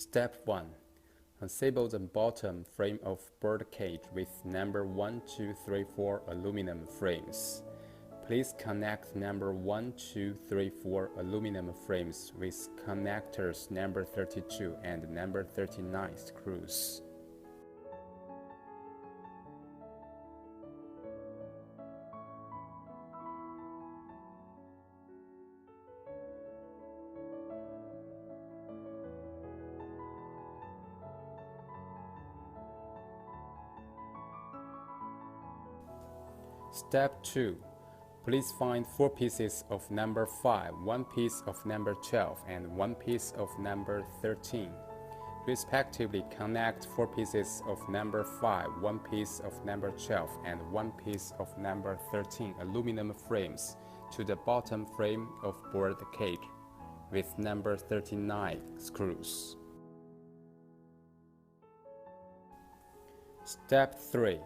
Step 1. Assemble the bottom frame of bird cage with number 1, 2, 3, 4 aluminum frames. Please connect number 1, 2, 3, 4 aluminum frames with connectors number 32 and number 39 screws. Step 2. Please find 4 pieces of number 5, 1 piece of number 12, and 1 piece of number 13. Respectively, connect 4 pieces of number 5, 1 piece of number 12, and 1 piece of number 13 aluminum frames to the bottom frame of bird cage with number 39 screws. Step 3.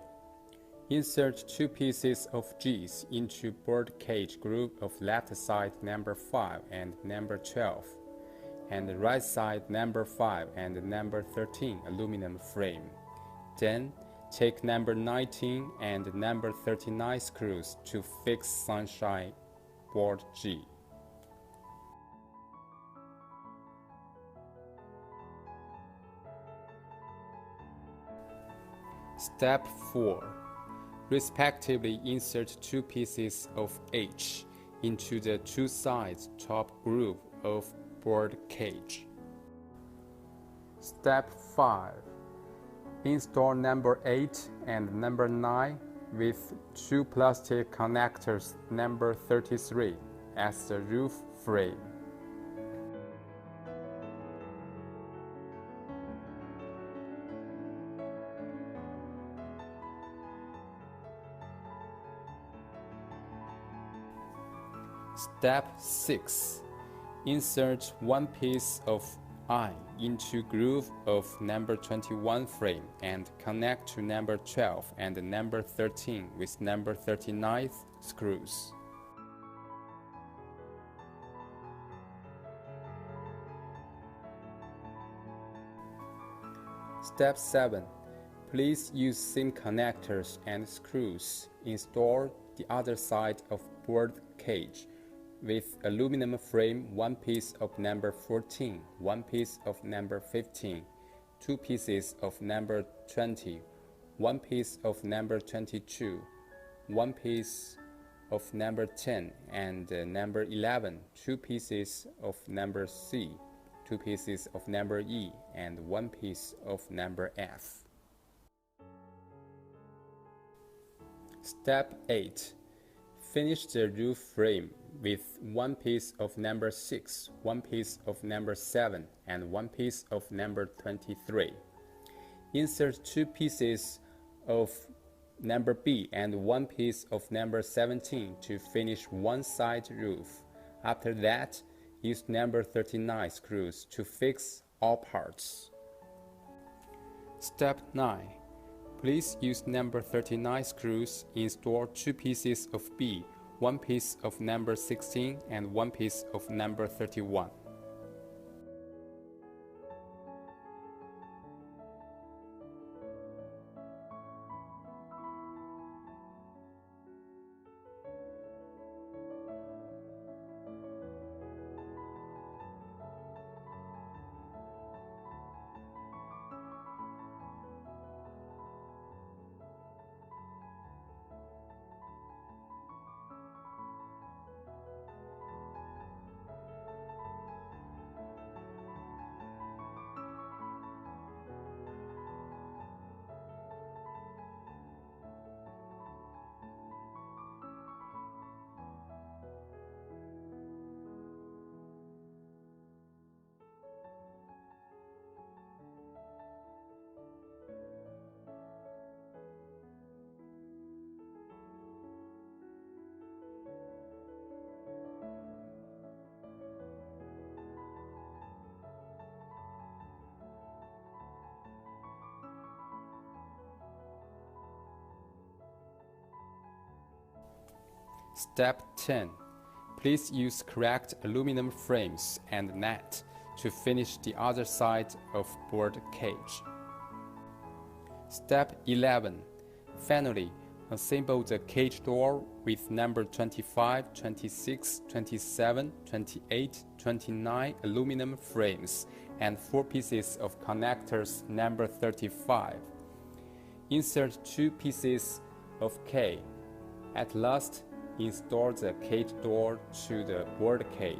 Insert 2 pieces of G's into bird cage groove of left side number 5 and number 12, and right side number 5 and number 13 aluminum frame. Then, take number 19 and number 39 screws to fix sunshine board G. Step 4. Respectively, insert 2 pieces of H into the 2 sides top groove of bird cage. Step 5. Install number 8 and number 9 with 2 plastic connectors number 33 as the roof frame. Step 6. Insert 1 piece of I into groove of number 21 frame and connect to number 12 and number 13 with number 39 screws. Step 7. Please use same connectors and screws. Install the other side of bird cage with aluminum frame, 1 piece of number 14, 1 piece of number 15, 2 pieces of number 20, 1 piece of number 22, 1 piece of number 10 and number 11, 2 pieces of number C, 2 pieces of number E, and 1 piece of number F. Step 8. Finish the roof frame with 1 piece of number 6, 1 piece of number 7, and 1 piece of number 23. Insert 2 pieces of number B and 1 piece of number 17 to finish one side roof. After that, use number 39 screws to fix all parts. Step 9. Please use number 39 screws. Install 2 pieces of B, 1 piece of number 16, and 1 piece of number 31. Step 10. Please use correct aluminum frames and net to finish the other side of bird cage. Step 11. Finally, assemble the cage door with number 25, 26, 27, 28, 29 aluminum frames and 4 pieces of connectors number 35. Insert 2 pieces of K. At last, install the cage door to the bird cage.